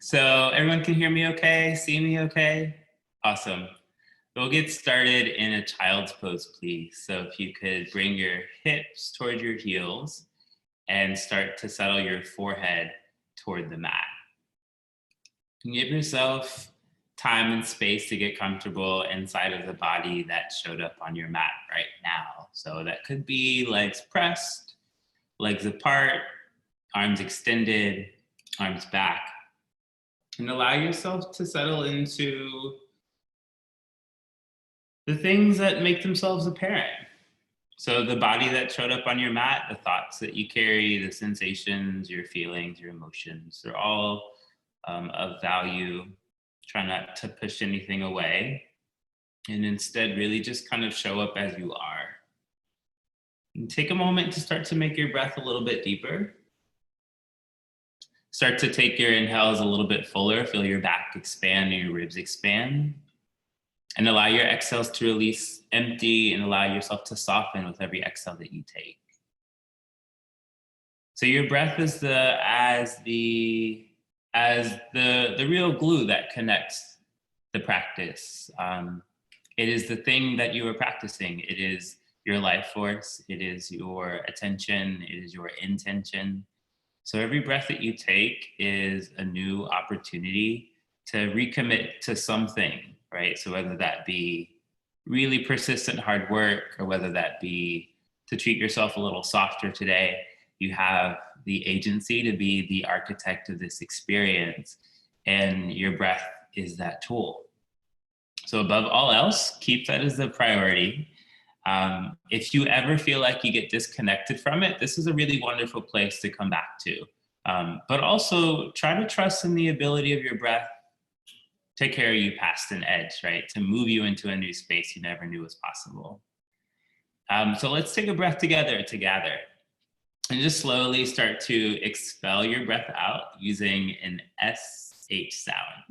So everyone can hear me okay? See me okay? Awesome. We'll get started in a child's pose, please. So if you could bring your hips toward your heels and start to settle your forehead toward the mat. Give yourself time and space to get comfortable inside of the body that showed up on your mat right now. So that could be legs pressed, legs apart, arms extended, arms back. And allow yourself to settle into the things that make themselves apparent. So the body that showed up on your mat, the thoughts that you carry, the sensations, your feelings, your emotions, they're all of value. Try not to push anything away and instead really just kind of show up as you are. And take a moment to start to make your breath a little bit deeper. Start to take your inhales a little bit fuller. Feel your back expand and your ribs expand. And allow your exhales to release empty and allow yourself to soften with every exhale that you take. So your breath is the real glue that connects the practice. It is the thing that you are practicing. It is your life force. It is your attention. It is your intention. So every breath that you take is a new opportunity to recommit to something, right? So whether that be really persistent hard work or whether that be to treat yourself a little softer today, you have the agency to be the architect of this experience, and your breath is that tool. So above all else, keep that as the priority. If you ever feel like you get disconnected from it, this is a really wonderful place to come back to. But also try to trust in the ability of your breath to carry you past an edge, right? To move you into a new space you never knew was possible. So let's take a breath together to gather. And just slowly start to expel your breath out using an SH sound.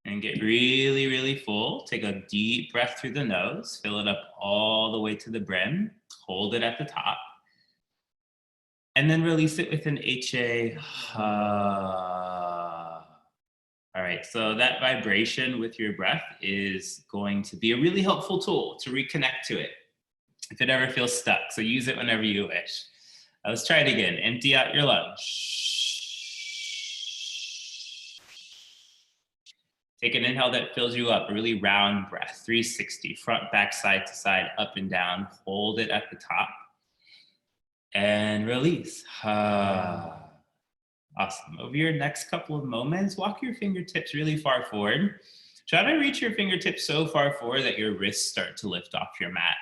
And get really, really full. Take a deep breath through the nose. Fill it up all the way to the brim. Hold it at the top. And then release it with an HA. All right, so that vibration with your breath is going to be a really helpful tool to reconnect to it if it ever feels stuck. So use it whenever you wish. Let's try it again. Empty out your lungs. Take an inhale that fills you up, a really round breath, 360, front, back, side to side, up and down. Hold it at the top. And release. Awesome. Over your next couple of moments, walk your fingertips really far forward. Try to reach your fingertips so far forward that your wrists start to lift off your mat.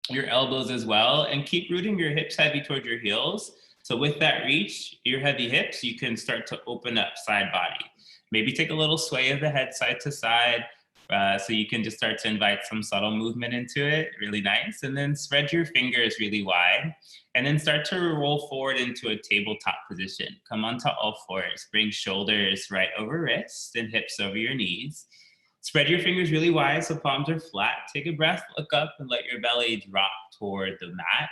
Your elbows as well, and keep rooting your hips heavy toward your heels. So with that reach, your heavy hips, you can start to open up side body. Maybe take a little sway of the head side to side, so you can just start to invite some subtle movement into it, really nice. And then spread your fingers really wide, and then start to roll forward into a tabletop position. Come onto all fours, bring shoulders right over wrists and hips over your knees. Spread your fingers really wide so palms are flat. Take a breath, look up, and let your belly drop toward the mat.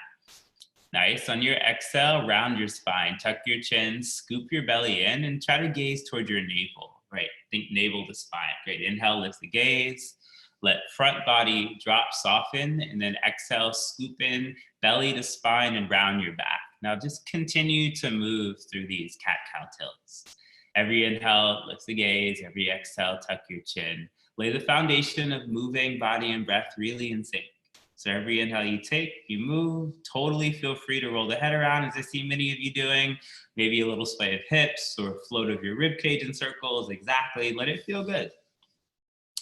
Nice. On your exhale, round your spine, tuck your chin, scoop your belly in, and try to gaze toward your navel, right? Think navel to spine. Great. Inhale, lift the gaze. Let front body drop, soften, and then exhale, scoop in, belly to spine, and round your back. Now just continue to move through these cat-cow tilts. Every inhale, lift the gaze. Every exhale, tuck your chin. Lay the foundation of moving body and breath really in sync. So every inhale you take, you move. Totally feel free to roll the head around, as I see many of you doing. Maybe a little sway of hips or float of your rib cage in circles. Exactly. Let it feel good.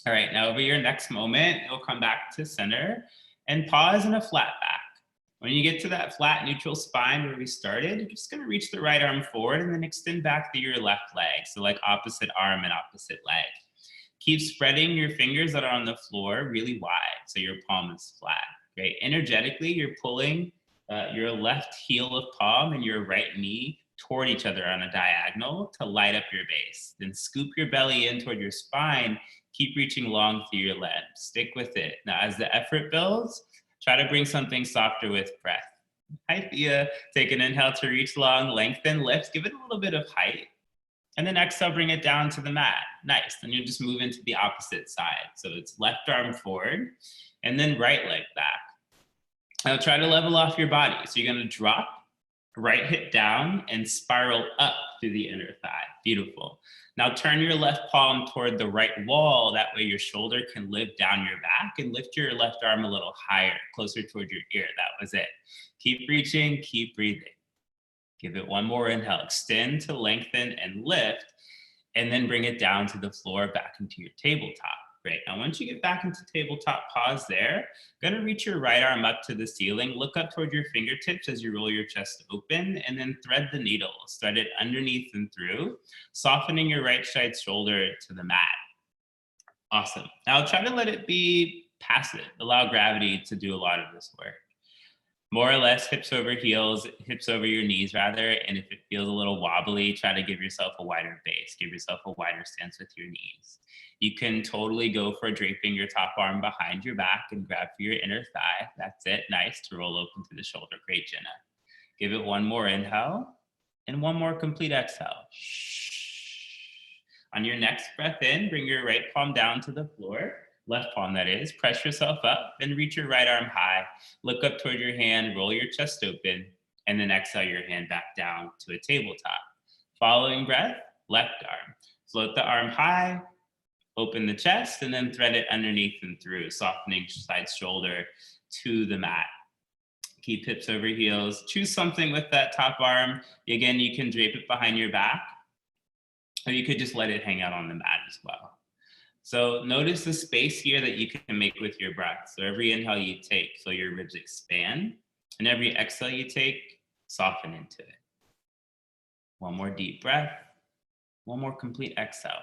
All right, now over your next moment, you'll come back to center and pause in a flat back. When you get to that flat neutral spine where we started, you're just gonna reach the right arm forward and then extend back through your left leg. So like opposite arm and opposite leg. Keep spreading your fingers that are on the floor really wide so your palm is flat. Great. Energetically, you're pulling your left heel of palm and your right knee toward each other on a diagonal to light up your base. Then scoop your belly in toward your spine. Keep reaching long through your legs. Stick with it. Now, as the effort builds, try to bring something softer with breath. Hi, Thea. Take an inhale to reach long, lengthen, lift, give it a little bit of height. And then exhale, bring it down to the mat. Nice. Then you just move into the opposite side. So it's left arm forward and then right leg back. Now try to level off your body. So you're going to drop, right hip down, and spiral up through the inner thigh. Beautiful. Now turn your left palm toward the right wall. That way your shoulder can lift down your back, and lift your left arm a little higher, closer toward your ear. That was it. Keep reaching, keep breathing. Give it one more inhale. Extend to lengthen and lift, and then bring it down to the floor, back into your tabletop. Great. Now, once you get back into tabletop, pause there. Gonna reach your right arm up to the ceiling. Look up toward your fingertips as you roll your chest open, and then thread the needles. Thread it underneath and through, softening your right side shoulder to the mat. Awesome. Now, try to let it be passive. Allow gravity to do a lot of this work. More or less hips over heels, hips over your knees rather. And if it feels a little wobbly, try to give yourself a wider base. Give yourself a wider stance with your knees. You can totally go for draping your top arm behind your back and grab for your inner thigh. That's it. Nice to roll open through the shoulder. Great, Jenna. Give it one more inhale and one more complete exhale. On your next breath in, bring your right palm down to the floor. Left palm, that is. Press yourself up, then reach your right arm high. Look up toward your hand, roll your chest open, and then exhale your hand back down to a tabletop. Following breath, left arm. Float the arm high, open the chest, and then thread it underneath and through, softening side shoulder to the mat. Keep hips over heels. Choose something with that top arm. Again, you can drape it behind your back, or you could just let it hang out on the mat as well. So notice the space here that you can make with your breath. So every inhale you take, feel your ribs expand. And every exhale you take, soften into it. One more deep breath. One more complete exhale.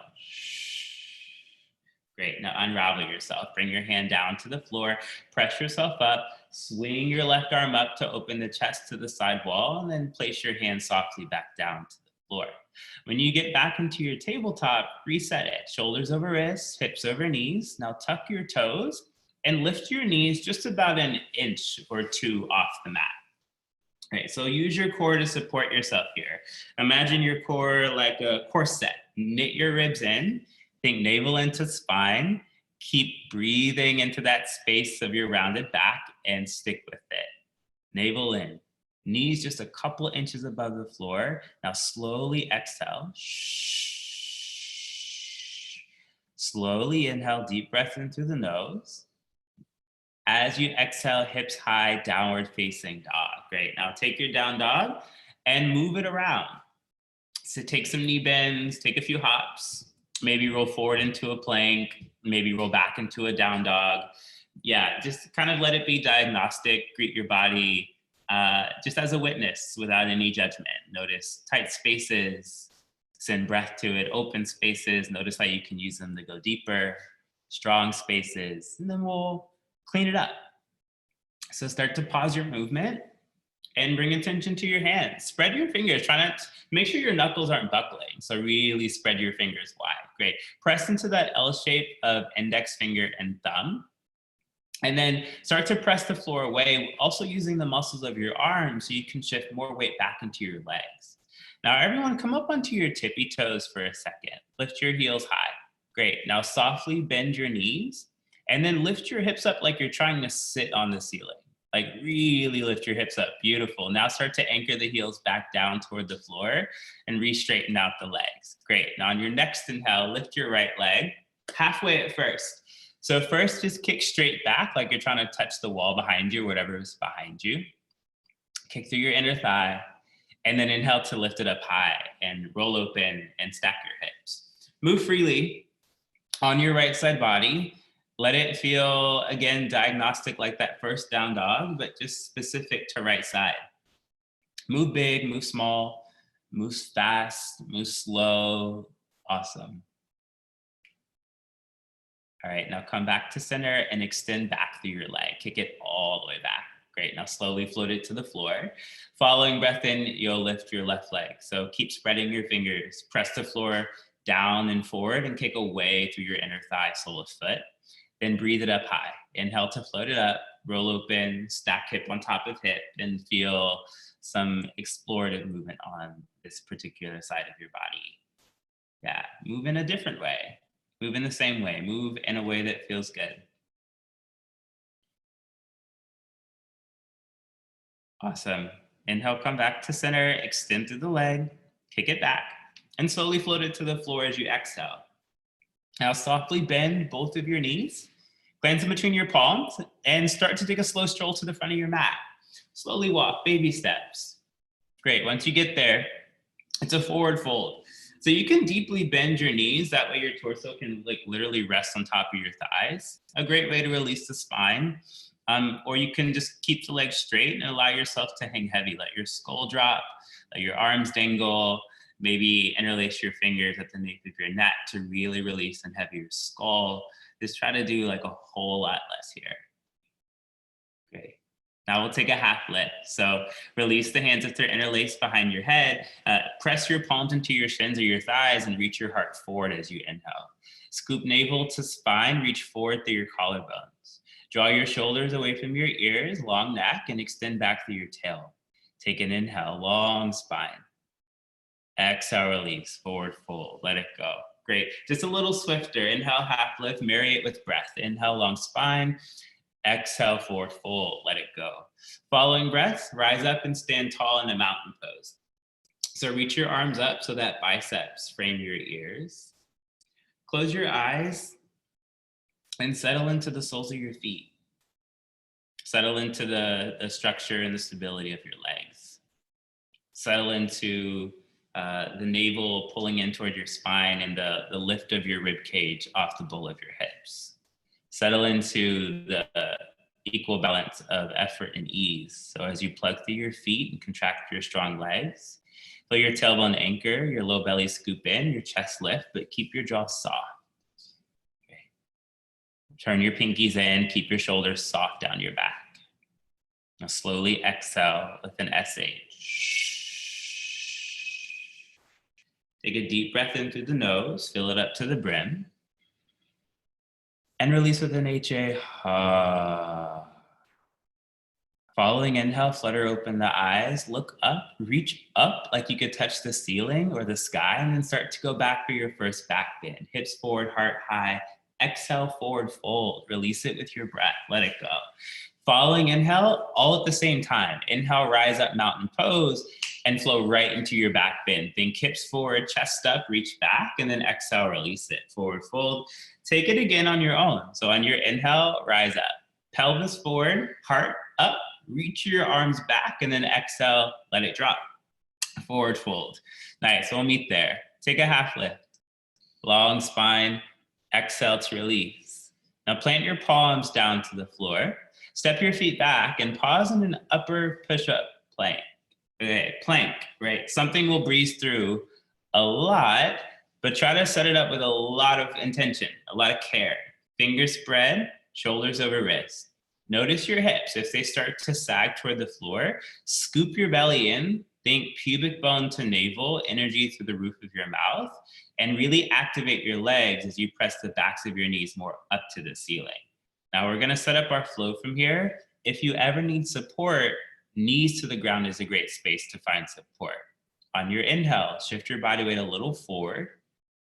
Great, now unravel yourself. Bring your hand down to the floor. Press yourself up. Swing your left arm up to open the chest to the side wall. And then place your hand softly back down to the floor. When you get back into your tabletop, reset it. Shoulders over wrists, hips over knees. Now tuck your toes and lift your knees just about an inch or two off the mat. Okay, so use your core to support yourself here. Imagine your core like a corset. Knit your ribs in. Think navel into spine. Keep breathing into that space of your rounded back and stick with it. Navel in. Knees just a couple inches above the floor. Now slowly exhale. Slowly inhale, deep breath in through the nose. As you exhale, hips high, downward facing dog. Great. Now take your down dog and move it around. So take some knee bends, take a few hops, maybe roll forward into a plank, maybe roll back into a down dog. Yeah, just kind of let it be diagnostic, greet your body just as a witness without any judgment. Notice tight spaces, send breath to it, open spaces, notice how you can use them to go deeper, strong spaces, and then we'll clean it up. So start to pause your movement and bring attention to your hands. Spread your fingers, try not to, make sure your knuckles aren't buckling. So really spread your fingers wide. Great. Press into that L shape of index finger and thumb. And then start to press the floor away, also using the muscles of your arms so you can shift more weight back into your legs. Now everyone come up onto your tippy toes for a second. Lift your heels high. Great. Now softly bend your knees and then lift your hips up like you're trying to sit on the ceiling. Like really lift your hips up. Beautiful. Now start to anchor the heels back down toward the floor and re-straighten out the legs. Great. Now on your next inhale, lift your right leg halfway at first. So first, just kick straight back like you're trying to touch the wall behind you, whatever is behind you. Kick through your inner thigh, and then inhale to lift it up high and roll open and stack your hips. Move freely on your right side body. Let it feel, again, diagnostic like that first down dog, but just specific to right side. Move big, move small, move fast, move slow. Awesome. All right, now come back to center and extend back through your leg. Kick it all the way back. Great, now slowly float it to the floor. Following breath in, you'll lift your left leg. So keep spreading your fingers. Press the floor down and forward and kick away through your inner thigh, sole of foot. Then breathe it up high. Inhale to float it up. roll open, stack hip on top of hip, and feel some explorative movement on this particular side of your body. Yeah, move in a different way. Move in the same way. Move in a way that feels good. Awesome. Inhale, come back to center, extend through the leg, kick it back, and slowly float it to the floor as you exhale. Now softly bend both of your knees, glance in between your palms, and start to take a slow stroll to the front of your mat. Slowly walk, baby steps. Great, once you get there, it's a forward fold. So you can deeply bend your knees, that way your torso can like literally rest on top of your thighs. A great way to release the spine. Or you can just keep the legs straight and allow yourself to hang heavy. Let your skull drop, let your arms dangle, maybe interlace your fingers at the nape of your neck to really release and have your skull. Just try to do like a whole lot less here. Great. Now we'll take a half lift. So release the hands if they're interlaced behind your head. Press your palms into your shins or your thighs and reach your heart forward as you inhale. Scoop navel to spine, reach forward through your collarbones. Draw your shoulders away from your ears, long neck, and extend back through your tail. Take an inhale, long spine. Exhale, release, forward fold, let it go. Great, just a little swifter. Inhale, half lift, marry it with breath. Inhale, long spine. Exhale, forward fold, let it go. Following breath, rise up and stand tall in a mountain pose. So reach your arms up so that biceps frame your ears. Close your eyes and settle into the soles of your feet. Settle into the structure and the stability of your legs. Settle into the navel pulling in toward your spine and the lift of your rib cage off the bowl of your hips. Settle into the equal balance of effort and ease. So as you plug through your feet and contract your strong legs, feel your tailbone anchor, your low belly scoop in, your chest lift, but keep your jaw soft. Okay. Turn your pinkies in, keep your shoulders soft down your back. Now slowly exhale with an SH. Take a deep breath in through the nose, fill it up to the brim. And release with an HA. Following inhale, flutter open the eyes, look up, reach up like you could touch the ceiling or the sky, and then start to go back for your first back bend. Hips forward, heart high. Exhale, forward fold. Release it with your breath. Let it go. Following inhale, all at the same time. Inhale, rise up, mountain pose, and flow right into your back bend. Think hips forward, chest up, reach back, and then exhale, release it. Forward fold. Take it again on your own. So on your inhale, rise up. Pelvis forward, heart up, reach your arms back, and then exhale, let it drop. Forward fold. Nice, we'll meet there. Take a half lift. Long spine, exhale to release. Now plant your palms down to the floor. Step your feet back and pause in an upper push-up plank. Okay, plank, right? Something we'll breeze through a lot, but try to set it up with a lot of intention, a lot of care. Fingers spread, shoulders over wrist. Notice your hips. If they start to sag toward the floor, scoop your belly in, think pubic bone to navel, energy through the roof of your mouth, and really activate your legs as you press the backs of your knees more up to the ceiling. Now we're gonna set up our flow from here. If you ever need support, knees to the ground is a great space to find support. On your inhale, shift your body weight a little forward.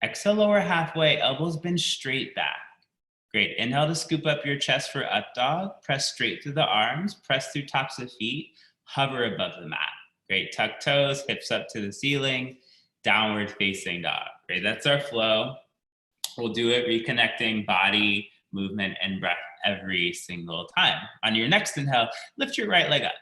Exhale, lower halfway, elbows bend straight back. Great, inhale to scoop up your chest for up dog. Press straight through the arms, press through tops of feet, hover above the mat. Great, tuck toes, hips up to the ceiling, downward facing dog. Great, that's our flow. We'll do it reconnecting body, movement, and breath every single time. On your next inhale, lift your right leg up.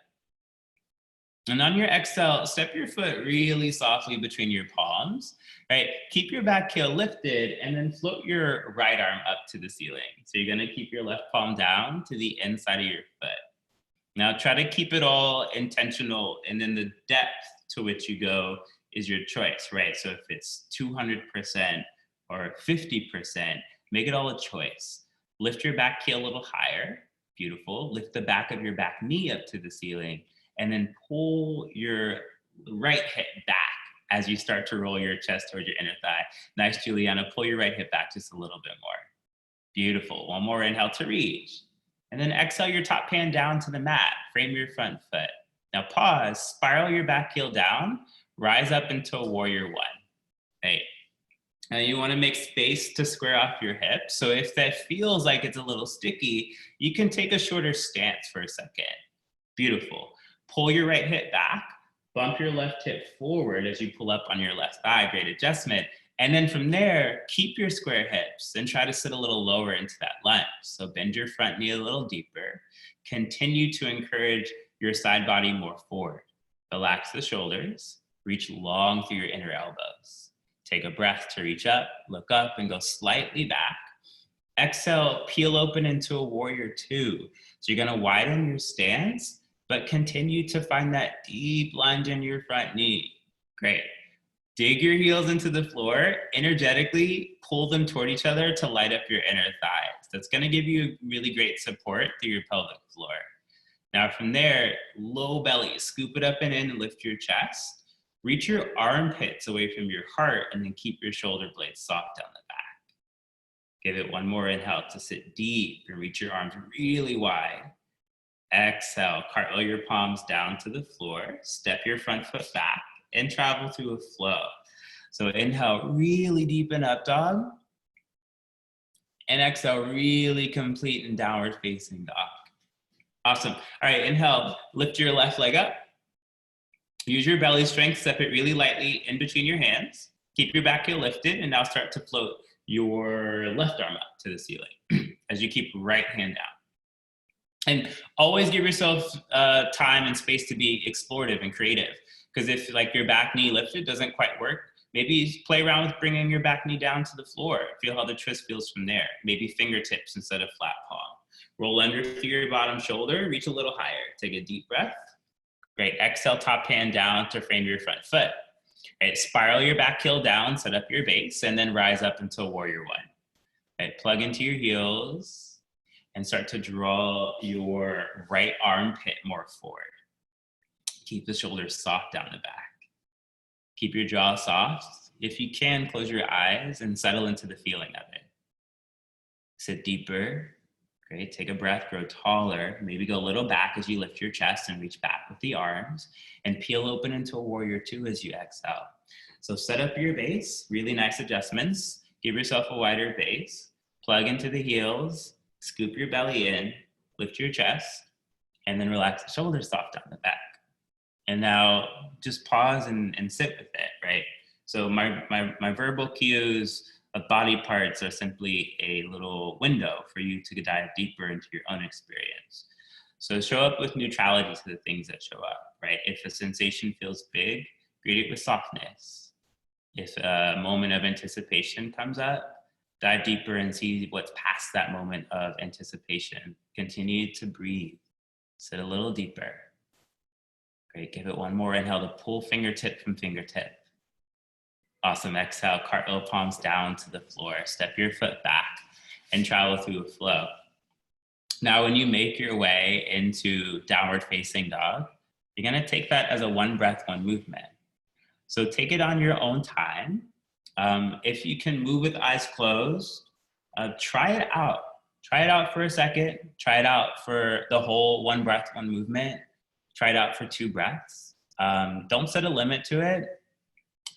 And on your exhale, step your foot really softly between your palms, right? Keep your back heel lifted and then float your right arm up to the ceiling. So you're gonna keep your left palm down to the inside of your foot. Now try to keep it all intentional, and then the depth to which you go is your choice, right? So if it's 200% or 50%, make it all a choice. Lift your back heel a little higher, beautiful. Lift the back of your back knee up to the ceiling, and then pull your right hip back as you start to roll your chest towards your inner thigh. Nice, Juliana, pull your right hip back just a little bit more. Beautiful, one more inhale to reach. And then exhale your top hand down to the mat. Frame your front foot. Now pause, spiral your back heel down, rise up into a warrior one. Right. Now you want to make space to square off your hips. So if that feels like it's a little sticky, you can take a shorter stance for a second. Beautiful. Pull your right hip back, bump your left hip forward as you pull up on your left thigh, great adjustment. And then from there, keep your square hips and try to sit a little lower into that lunge. So bend your front knee a little deeper. Continue to encourage your side body more forward. Relax the shoulders, reach long through your inner elbows. Take a breath to reach up, look up, and go slightly back. Exhale, peel open into a warrior two. So you're gonna widen your stance, but continue to find that deep lunge in your front knee. Great. Dig your heels into the floor, energetically pull them toward each other to light up your inner thighs. That's gonna give you really great support through your pelvic floor. Now from there, low belly, scoop it up and in and lift your chest. Reach your armpits away from your heart and then keep your shoulder blades soft down the back. Give it one more inhale to sit deep and reach your arms really wide. Exhale, cartwheel your palms down to the floor, step your front foot back and travel through a flow. So inhale, really deepen up dog. And exhale, really complete in downward facing dog. Awesome. All right, inhale, lift your left leg up. Use your belly strength, step it really lightly in between your hands. Keep your back heel lifted and now start to float your left arm up to the ceiling as you keep right hand down. And always give yourself time and space to be explorative and creative. Because if like your back knee lifted doesn't quite work, maybe play around with bringing your back knee down to the floor. Feel how the twist feels from there. Maybe fingertips instead of flat palm. Roll under through your bottom shoulder, reach a little higher. Take a deep breath. Great, exhale, top hand down to frame your front foot. Right, spiral your back heel down, set up your base, and then rise up into a warrior one. Right, plug into your heels and start to draw your right armpit more forward. Keep the shoulders soft down the back. Keep your jaw soft. If you can, close your eyes and settle into the feeling of it. Sit deeper. Great, take a breath, grow taller. Maybe go a little back as you lift your chest and reach back with the arms and peel open into a warrior two as you exhale. So set up your base, really nice adjustments. Give yourself a wider base. Plug into the heels, scoop your belly in, lift your chest, and then relax the shoulders soft down the back. And now just pause and sit with it, right? So my verbal cues of body parts are simply a little window for you to dive deeper into your own experience. So show up with neutrality to the things that show up, right? If a sensation feels big, greet it with softness. If a moment of anticipation comes up, dive deeper and see what's past that moment of anticipation. Continue to breathe. Sit a little deeper. Great, give it one more inhale to pull fingertip from fingertip. Awesome, exhale, cartwheel palms down to the floor. Step your foot back and travel through a flow. Now, when you make your way into downward facing dog, you're gonna take that as a one breath, one movement. So take it on your own time. If you can move with eyes closed, try it out. Try it out for a second. Try it out for the whole one breath, one movement. Try it out for 2 breaths. Don't set a limit to it.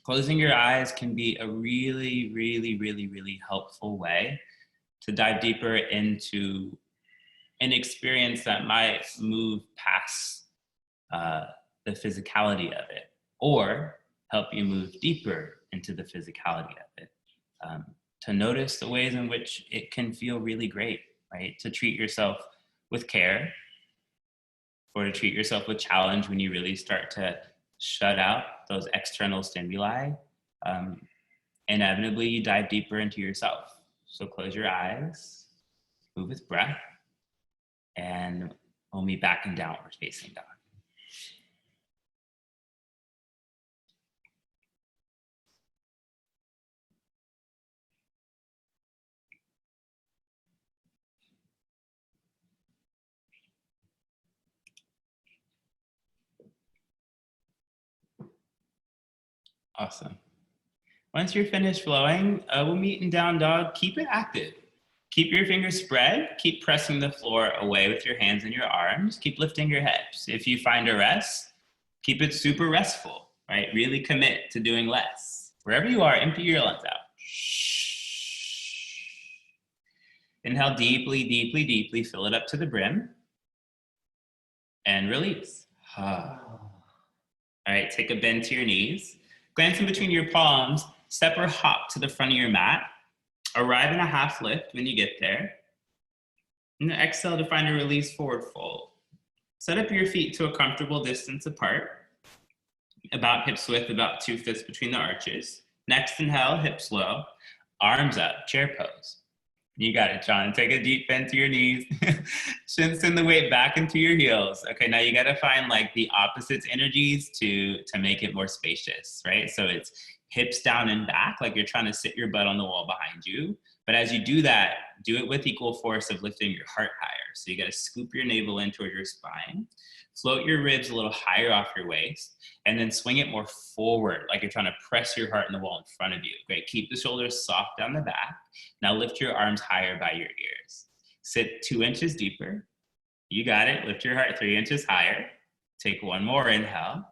Closing your eyes can be a really, really, really, really helpful way to dive deeper into an experience that might move past the physicality of it, or help you move deeper into the physicality of it. To notice the ways in which it can feel really great, right? To treat yourself with care, or to treat yourself with challenge when you really start to shut out those external stimuli. Inevitably, you dive deeper into yourself. So close your eyes, move with breath, and we'll meet back in downward facing dog. Awesome. Once you're finished flowing, we'll meet in down dog. Keep it active. Keep your fingers spread. Keep pressing the floor away with your hands and your arms. Keep lifting your hips. If you find a rest, keep it super restful, right? Really commit to doing less. Wherever you are, empty your lungs out. Inhale deeply, deeply, deeply. Fill it up to the brim. And release. All right, take a bend to your knees. Glance in between your palms. Step or hop to the front of your mat. Arrive in a half lift when you get there. And then exhale to find a release, forward fold. Set up your feet to a comfortable distance apart. About hips width, about 2 fists between the arches. Next inhale, hips low. Arms up, chair pose. You got it, John. Take a deep bend to your knees. Send the weight back into your heels. Okay, now you got to find like the opposites energies to make it more spacious, right? So it's hips down and back, like you're trying to sit your butt on the wall behind you. But as you do that, do it with equal force of lifting your heart higher. So you got to scoop your navel in towards your spine. Float your ribs a little higher off your waist, and then swing it more forward, like you're trying to press your heart in the wall in front of you. Great, keep the shoulders soft down the back. Now lift your arms higher by your ears. Sit 2 inches deeper. You got it, lift your heart 3 inches higher. Take one more inhale.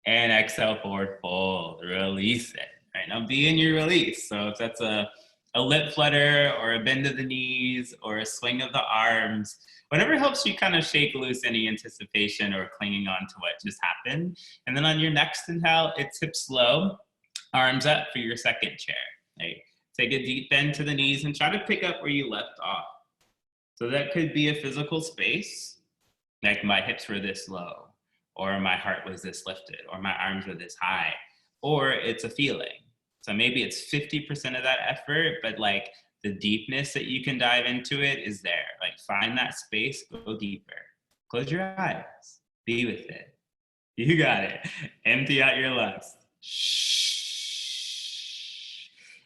And exhale, forward fold, release it. All right, now be in your release. So if that's a lip flutter or a bend of the knees or a swing of the arms, whatever helps you kind of shake loose any anticipation or clinging on to what just happened. And then on your next inhale, it's hips low, arms up for your second chair. Right? Take a deep bend to the knees and try to pick up where you left off. So that could be a physical space, like my hips were this low, or my heart was this lifted, or my arms were this high, or it's a feeling. So maybe it's 50% of that effort, but like the deepness that you can dive into it is there. Like find that space, go deeper. Close your eyes, be with it. You got it. Empty out your lungs. Shh.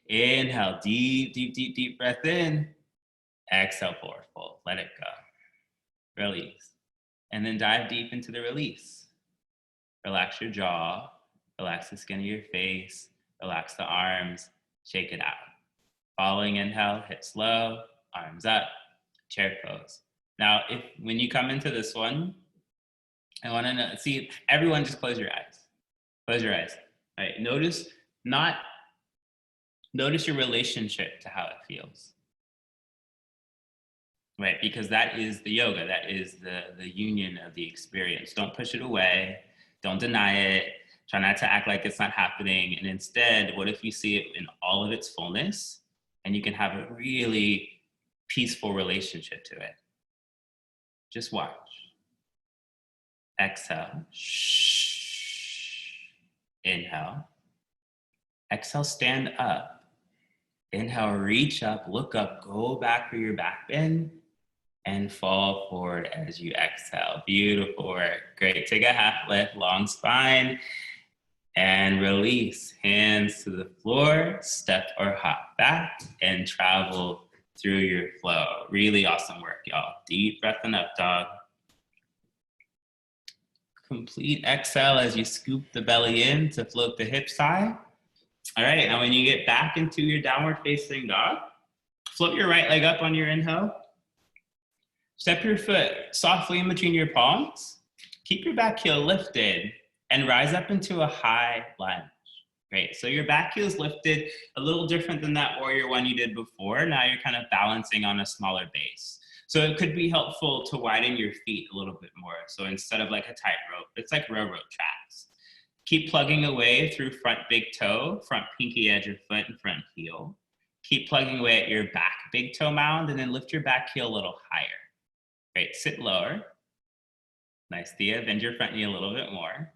Inhale, deep, deep, deep, deep breath in. Exhale, forward fold, let it go. Release. And then dive deep into the release. Relax your jaw, relax the skin of your face, relax the arms, shake it out. Following inhale, hips low, arms up, chair pose. Now, when you come into this one, I want to see everyone just close your eyes. Close your eyes. All right, notice your relationship to how it feels. Right, because that is the yoga, that is the union of the experience. Don't push it away, don't deny it, try not to act like it's not happening, and instead, what if you see it in all of its fullness, and you can have a really peaceful relationship to it. Just watch. Exhale. Shh. Inhale. Exhale, stand up. Inhale, reach up, look up, go back for your back bend, and fall forward as you exhale. Beautiful work. Great. Take a half lift, long spine, and release. Hands to the floor, step or hop back, and travel through your flow. Really awesome work, y'all. Deep breath in up dog. Complete exhale as you scoop the belly in to float the hips high. All right, now when you get back into your downward facing dog, float your right leg up on your inhale. Step your foot softly in between your palms. Keep your back heel lifted and rise up into a high lunge. Great, so your back heel is lifted, a little different than that warrior one you did before. Now you're kind of balancing on a smaller base. So it could be helpful to widen your feet a little bit more. So instead of like a tightrope, it's like railroad tracks. Keep plugging away through front big toe, front pinky edge of foot, and front heel. Keep plugging away at your back big toe mound, and then lift your back heel a little higher. Great, sit lower. Nice, Thea, bend your front knee a little bit more.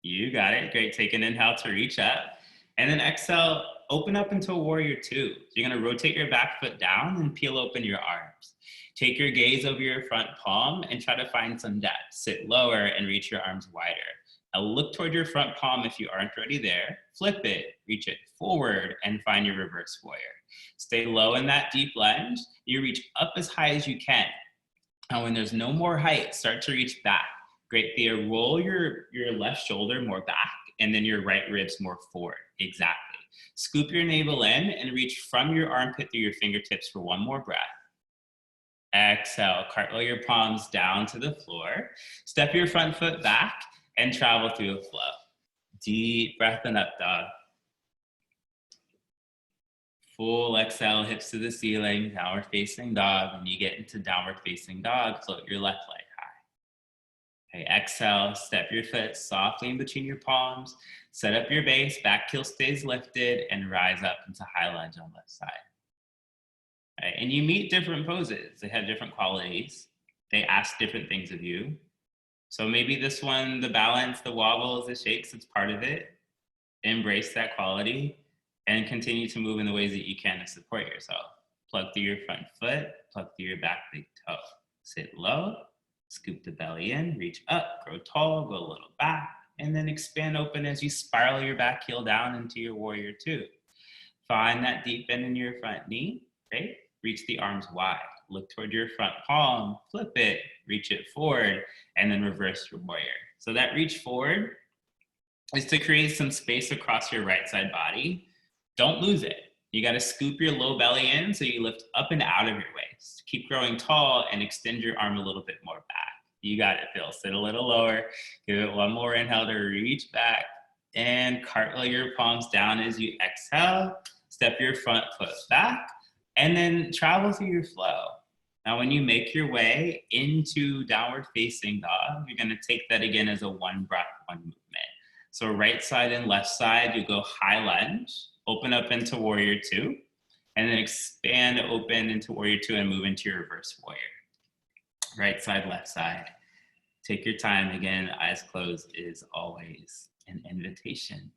You got it, great, take an inhale to reach up. And then exhale, open up into a warrior two. So you're gonna rotate your back foot down and peel open your arms. Take your gaze over your front palm and try to find some depth. Sit lower and reach your arms wider. Now look toward your front palm if you aren't already there. Flip it, reach it forward, and find your reverse warrior. Stay low in that deep lunge. You reach up as high as you can. Now when there's no more height, start to reach back. Great, Thea, roll your left shoulder more back and then your right ribs more forward. Exactly. Scoop your navel in and reach from your armpit through your fingertips for one more breath. Exhale, cartwheel your palms down to the floor. Step your front foot back and travel through a flow. Deep breath and up dog. Full exhale, hips to the ceiling, downward facing dog. When you get into downward facing dog, float your left leg high. Okay, exhale, step your foot softly in between your palms, set up your base, back heel stays lifted, and rise up into high lunge on left side. Right, and you meet different poses. They have different qualities. They ask different things of you. So maybe this one, the balance, the wobbles, the shakes, it's part of it. Embrace that quality and continue to move in the ways that you can to support yourself. Plug through your front foot, plug through your back big toe. Sit low, scoop the belly in, reach up, grow tall, go a little back, and then expand open as you spiral your back heel down into your warrior two. Find that deep bend in your front knee, right? Reach the arms wide. Look toward your front palm, flip it, reach it forward, and then reverse your warrior. So that reach forward is to create some space across your right side body. Don't lose it. You got to scoop your low belly in so you lift up and out of your waist. Keep growing tall and extend your arm a little bit more back. You got it, Phil. Sit a little lower. Give it one more inhale to reach back and cartwheel your palms down as you exhale. Step your front foot back and then travel through your flow. Now, when you make your way into downward facing dog, you're going to take that again as a one breath, one movement. So right side and left side, you go high lunge. Open up into warrior two, and then expand open into warrior two and move into your reverse warrior. Right side, left side. Take your time. Again, eyes closed is always an invitation.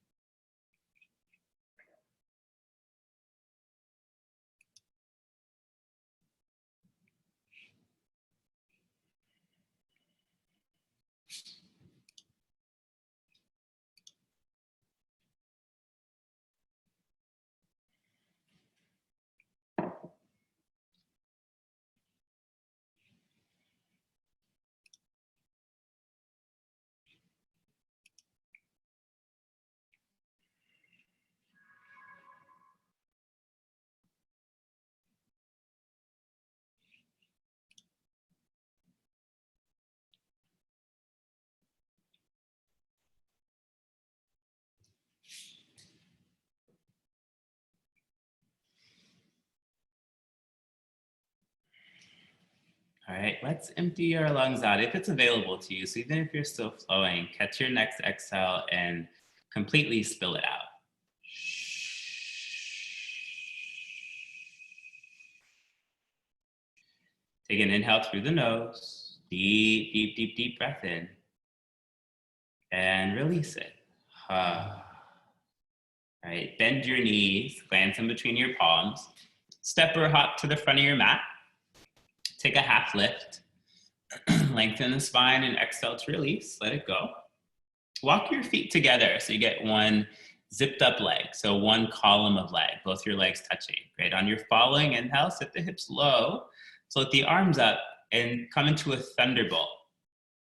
All right, let's empty our lungs out if it's available to you. So even if you're still flowing, catch your next exhale and completely spill it out. Take an inhale through the nose. Deep, deep, deep, deep breath in. And release it. All right, bend your knees, glance in between your palms. Step or hop to the front of your mat. Take a half lift. Lengthen the spine and exhale to release. Let it go. Walk your feet together so you get one zipped up leg. So one column of leg, both your legs touching. Great. On your following inhale, sit the hips low. Float the arms up and come into a thunderbolt.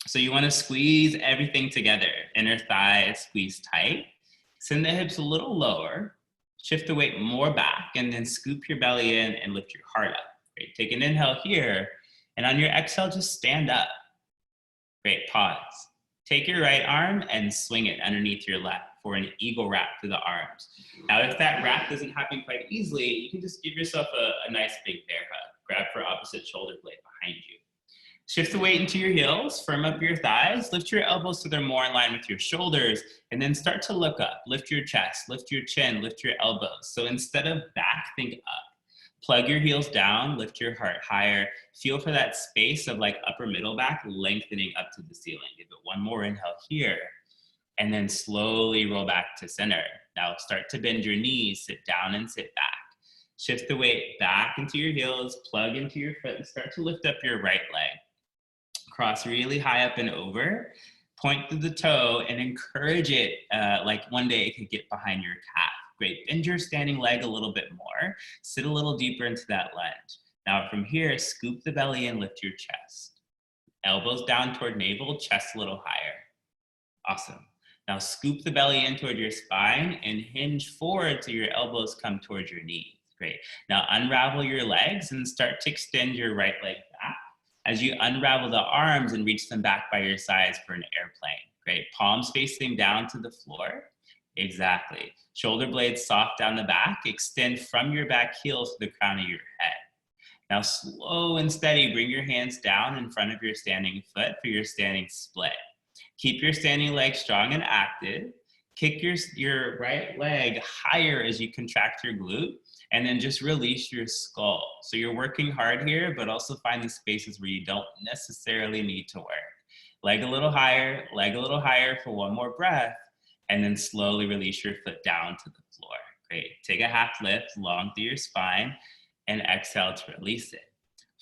So you want to squeeze everything together. Inner thighs squeeze tight. Send the hips a little lower. Shift the weight more back and then scoop your belly in and lift your heart up. Great. Take an inhale here. And on your exhale, just stand up. Great. Pause. Take your right arm and swing it underneath your left for an eagle wrap to the arms. Now, if that wrap doesn't happen quite easily, you can just give yourself a nice big bear hug. Grab for opposite shoulder blade behind you. Shift the weight into your heels, firm up your thighs, lift your elbows so they're more in line with your shoulders, and then start to look up. Lift your chest, lift your chin, lift your elbows. So instead of back, think up. Plug your heels down, lift your heart higher. Feel for that space of like upper middle back lengthening up to the ceiling. Give it one more inhale here, and then slowly roll back to center. Now start to bend your knees, sit down and sit back. Shift the weight back into your heels, plug into your foot, and start to lift up your right leg. Cross really high up and over. Point to the toe and encourage it like one day it could get behind your calf. Great. Bend your standing leg a little bit more. Sit a little deeper into that lunge. Now from here, scoop the belly and lift your chest. Elbows down toward navel, chest a little higher. Awesome. Now scoop the belly in toward your spine and hinge forward so your elbows come towards your knees. Great. Now unravel your legs and start to extend your right leg back as you unravel the arms and reach them back by your sides for an airplane. Great. Palms facing down to the floor. Exactly. Shoulder blades soft down the back. Extend from your back heels to the crown of your head. Now slow and steady, bring your hands down in front of your standing foot for your standing split. Keep your standing leg strong and active. Kick your right leg higher as you contract your glute, and then just release your skull. So you're working hard here, but also find the spaces where you don't necessarily need to work. Leg a little higher for one more breath, and then slowly release your foot down to the floor. Great. Take a half lift long through your spine and exhale to release it.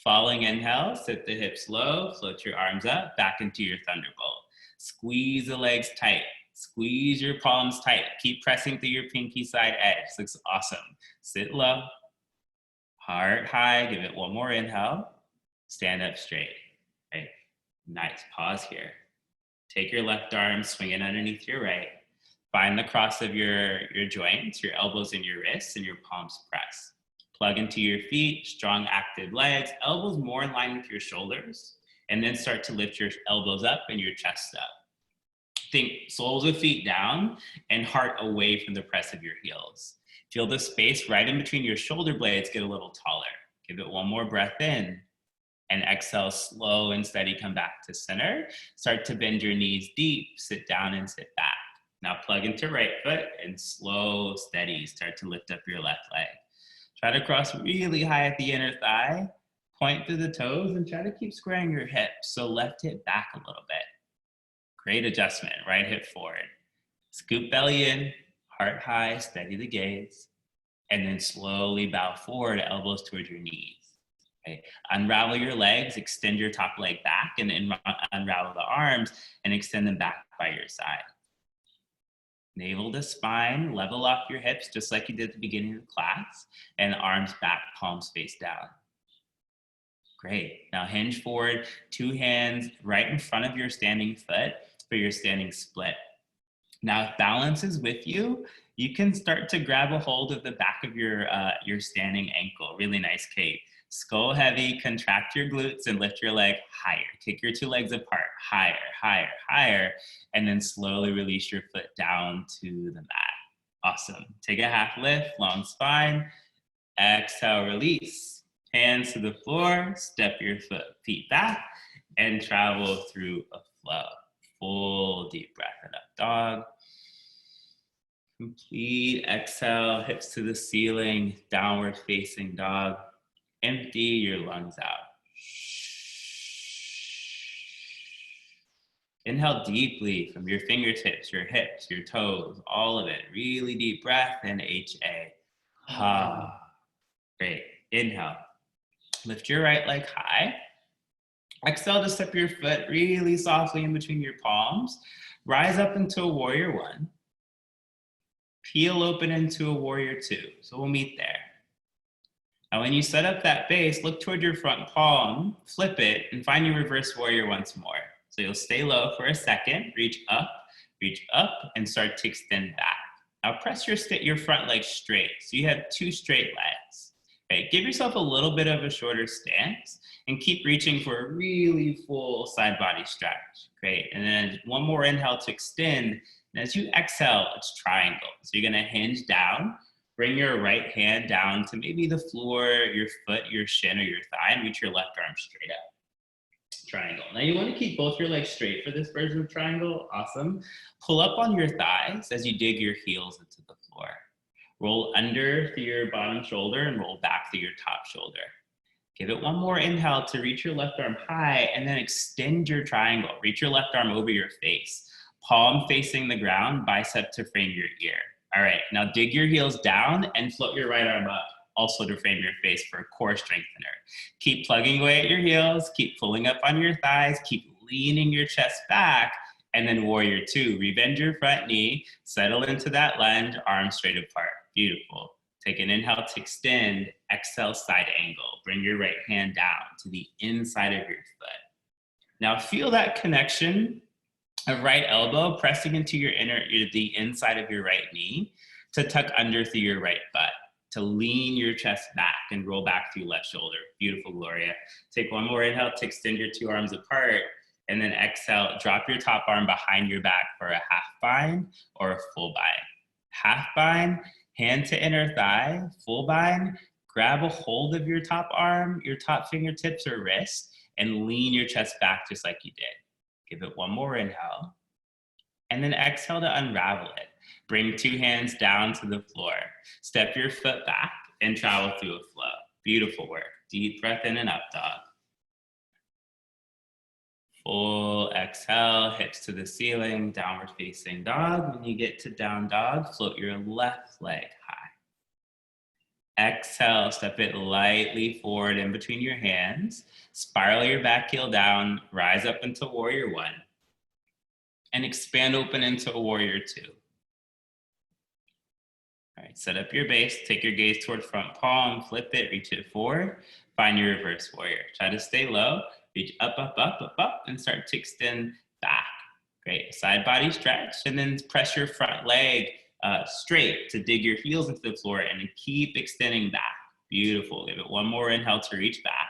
Following inhale, sit the hips low, float your arms up, back into your thunderbolt. Squeeze the legs tight. Squeeze your palms tight. Keep pressing through your pinky side edge. This looks awesome. Sit low, heart high. Give it one more inhale. Stand up straight. Okay. Nice. Pause here. Take your left arm, swing it underneath your right. Find the cross of your joints, your elbows and your wrists, and your palms press. Plug into your feet, strong active legs, elbows more in line with your shoulders, and then start to lift your elbows up and your chest up. Think soles of feet down and heart away from the press of your heels. Feel the space right in between your shoulder blades get a little taller. Give it one more breath in, and exhale, slow and steady, come back to center. Start to bend your knees deep, sit down and sit back. Now plug into right foot and slow, steady, start to lift up your left leg. Try to cross really high at the inner thigh, point through the toes, and try to keep squaring your hips. So left hip back a little bit. Great adjustment, right hip forward. Scoop belly in, heart high, steady the gaze, and then slowly bow forward, elbows towards your knees. Okay. Unravel your legs, extend your top leg back, and then unravel the arms and extend them back by your side. Navel to spine, level off your hips just like you did at the beginning of the class, and arms back, palms face down. Great. Now hinge forward, two hands right in front of your standing foot for your standing split. Now if balance is with you, you can start to grab a hold of the back of your standing ankle. Really nice, Kate. Skull heavy, contract your glutes and lift your leg higher. Kick your two legs apart, higher, higher, higher, and then slowly release your foot down to the mat. Awesome. Take a half lift, long spine. Exhale, release. Hands to the floor, step your feet back, and travel through a flow. Full deep breath in up dog. Complete exhale, hips to the ceiling, downward facing dog. Empty your lungs out. Inhale deeply from your fingertips, your hips, your toes, all of it. Really deep breath and HA. Ha. Great. Inhale. Lift your right leg high. Exhale to step your foot really softly in between your palms. Rise up into a warrior one. Peel open into a warrior two. So we'll meet there. Now when you set up that base, look toward your front palm, flip it, and find your reverse warrior once more. So you'll stay low for a second, reach up, and start to extend back. Now press your front leg straight. So you have two straight legs. Okay, give yourself a little bit of a shorter stance and keep reaching for a really full side body stretch. Great, and then one more inhale to extend. And as you exhale, it's triangle. So you're gonna hinge down, bring your right hand down to maybe the floor, your foot, your shin, or your thigh, and reach your left arm straight up. Triangle. Now you want to keep both your legs straight for this version of triangle. Awesome. Pull up on your thighs as you dig your heels into the floor. Roll under through your bottom shoulder and roll back through your top shoulder. Give it one more inhale to reach your left arm high and then extend your triangle. Reach your left arm over your face. Palm facing the ground, bicep to frame your ear. All right, now dig your heels down and float your right arm up, also to frame your face for a core strengthener. Keep plugging away at your heels, keep pulling up on your thighs, keep leaning your chest back, and then warrior two. Rebend your front knee, settle into that lunge, arms straight apart. Beautiful. Take an inhale to extend, exhale side angle. Bring your right hand down to the inside of your foot. Now feel that connection A right elbow pressing into the inside of your right knee to tuck under through your right butt, to lean your chest back and roll back through left shoulder. Beautiful, Gloria. Take one more inhale to extend your two arms apart, and then exhale, drop your top arm behind your back for a half bind or a full bind. Half bind, hand to inner thigh. Full bind, grab a hold of your top arm, your top fingertips or wrist, and lean your chest back just like you did. Give it one more inhale. And then exhale to unravel it. Bring two hands down to the floor. Step your foot back and travel through a flow. Beautiful work. Deep breath in and up dog. Full exhale, hips to the ceiling, downward facing dog. When you get to down dog, float your left leg high. Exhale, step it lightly forward in between your hands. Spiral your back heel down, rise up into warrior one. And expand open into a warrior two. All right, set up your base, take your gaze towards front palm, flip it, reach it forward, find your reverse warrior. Try to stay low, reach up, up, up, up, up, and start to extend back. Great, side body stretch, and then press your front leg straight to dig your heels into the floor and keep extending back. Beautiful, give it one more inhale to reach back,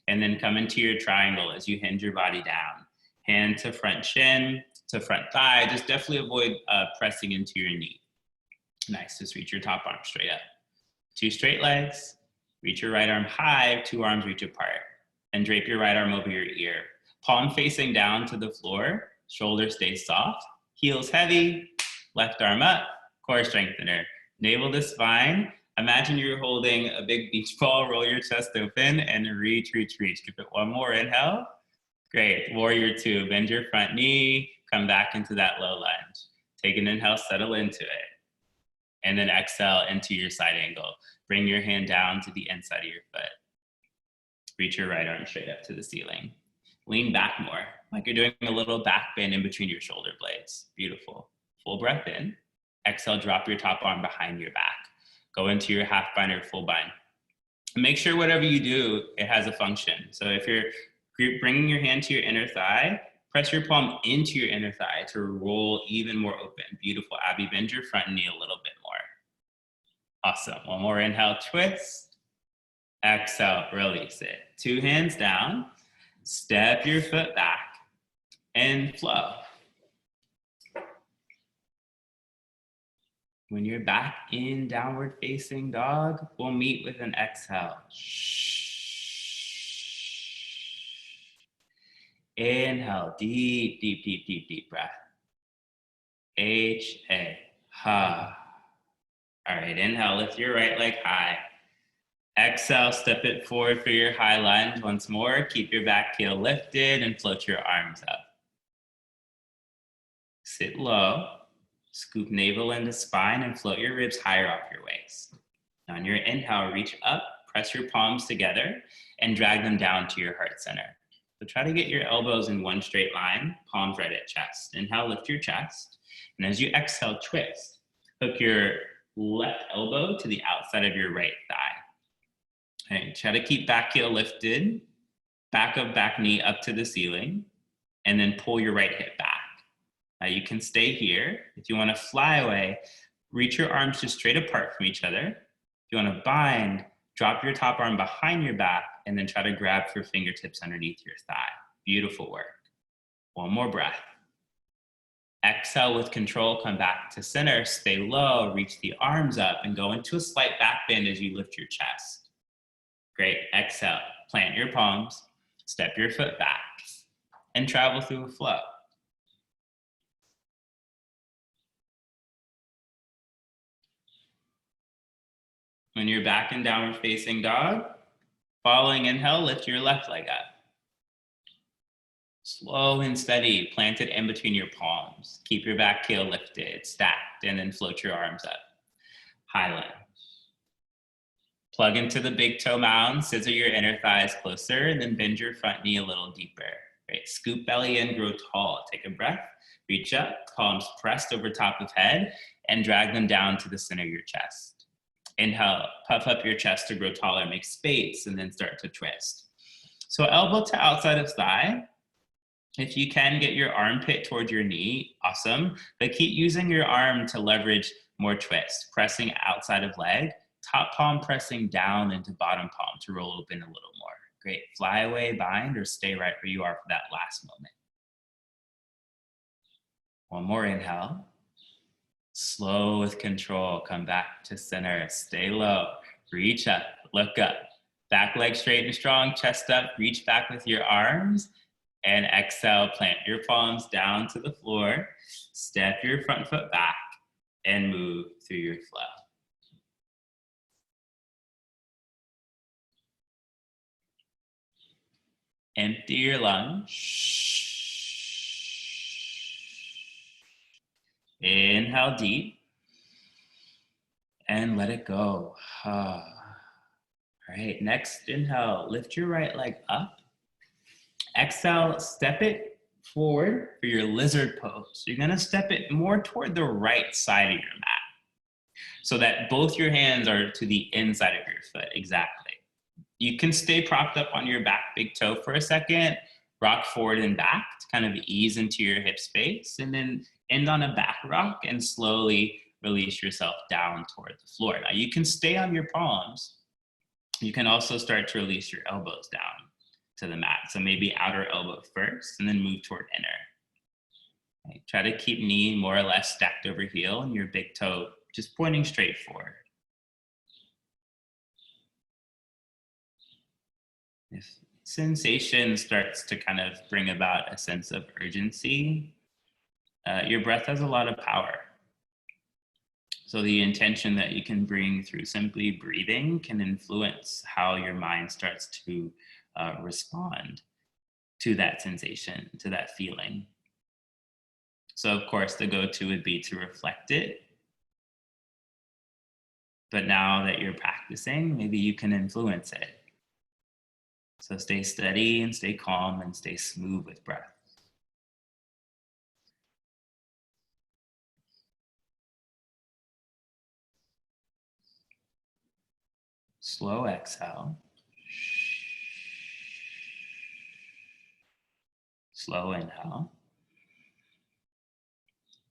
and then come into your triangle as you hinge your body down. Hand to front shin, to front thigh, just definitely avoid pressing into your knee. Nice, just reach your top arm straight up. Two straight legs, reach your right arm high, two arms reach apart, and drape your right arm over your ear. Palm facing down to the floor, shoulder stays soft, heels heavy, left arm up, core strengthener. Navel to spine, imagine you're holding a big beach ball, roll your chest open, and reach, reach, reach. Give it one more inhale. Great, warrior two, bend your front knee, come back into that low lunge. Take an inhale, settle into it. And then exhale into your side angle. Bring your hand down to the inside of your foot. Reach your right arm straight up to the ceiling. Lean back more, like you're doing a little back bend in between your shoulder blades. Beautiful. Full breath in. Exhale, drop your top arm behind your back. Go into your half bind or full bind. Make sure whatever you do, it has a function. So if you're bringing your hand to your inner thigh, press your palm into your inner thigh to roll even more open. Beautiful, Abby. Bend your front knee a little bit more. Awesome. One more inhale, twist. Exhale, release it. Two hands down. Step your foot back and flow. When you're back in downward facing dog, we'll meet with an exhale. Inhale, deep, deep, deep, deep, deep breath. H-A, ha. All right, inhale, lift your right leg high. Exhale, step it forward for your high lunge. Once more, keep your back heel lifted and float your arms up. Sit low, scoop navel into spine and float your ribs higher off your waist. On your inhale, reach up, press your palms together and drag them down to your heart center. So try to get your elbows in one straight line, palms right at chest. Inhale, lift your chest. And as you exhale, twist. Hook your left elbow to the outside of your right thigh. Okay, try to keep back heel lifted, back of back knee up to the ceiling, and then pull your right hip back. Now you can stay here. If you want to fly away, reach your arms just straight apart from each other. If you want to bind, drop your top arm behind your back and then try to grab your fingertips underneath your thigh. Beautiful work. One more breath. Exhale with control, come back to center, stay low, reach the arms up and go into a slight back bend as you lift your chest. Great, exhale, plant your palms, step your foot back and travel through a flow. When you're back in downward facing dog, following inhale, lift your left leg up. Slow and steady, plant it in between your palms. Keep your back heel lifted, stacked, and then float your arms up. High lunge. Plug into the big toe mound, scissor your inner thighs closer, and then bend your front knee a little deeper. Great, scoop belly in, grow tall. Take a breath, reach up, palms pressed over top of head, and drag them down to the center of your chest. Inhale, puff up your chest to grow taller, make space, and then start to twist. So elbow to outside of thigh, If you can get your armpit toward your knee, awesome. But keep using your arm to leverage more twist, pressing outside of leg, top palm pressing down into bottom palm to roll open a little more. Great. Fly away, bind, or stay right where you are for that last moment. One more inhale. Slow with control, come back to center, stay low, reach up, look up, back leg straight and strong, chest up, reach back with your arms, and exhale, plant your palms down to the floor, step your front foot back, and move through your flow. Empty your lungs. Inhale deep and let it go. All right, next inhale, lift your right leg up. Exhale, step it forward for your lizard pose. So you're gonna step it more toward the right side of your mat so that both your hands are to the inside of your foot, exactly. You can stay propped up on your back big toe for a second, rock forward and back to kind of ease into your hip space, and then end on a back rock and slowly release yourself down toward the floor. Now you can stay on your palms. You can also start to release your elbows down to the mat. So maybe outer elbow first and then move toward inner. Okay. Try to keep knee more or less stacked over heel and your big toe just pointing straight forward. If sensation starts to kind of bring about a sense of urgency, your breath has a lot of power. So the intention that you can bring through simply breathing can influence how your mind starts to respond to that sensation, to that feeling. So of course, the go-to would be to reflect it. But now that you're practicing, maybe you can influence it. So stay steady and stay calm and stay smooth with breath. Slow exhale. Slow inhale.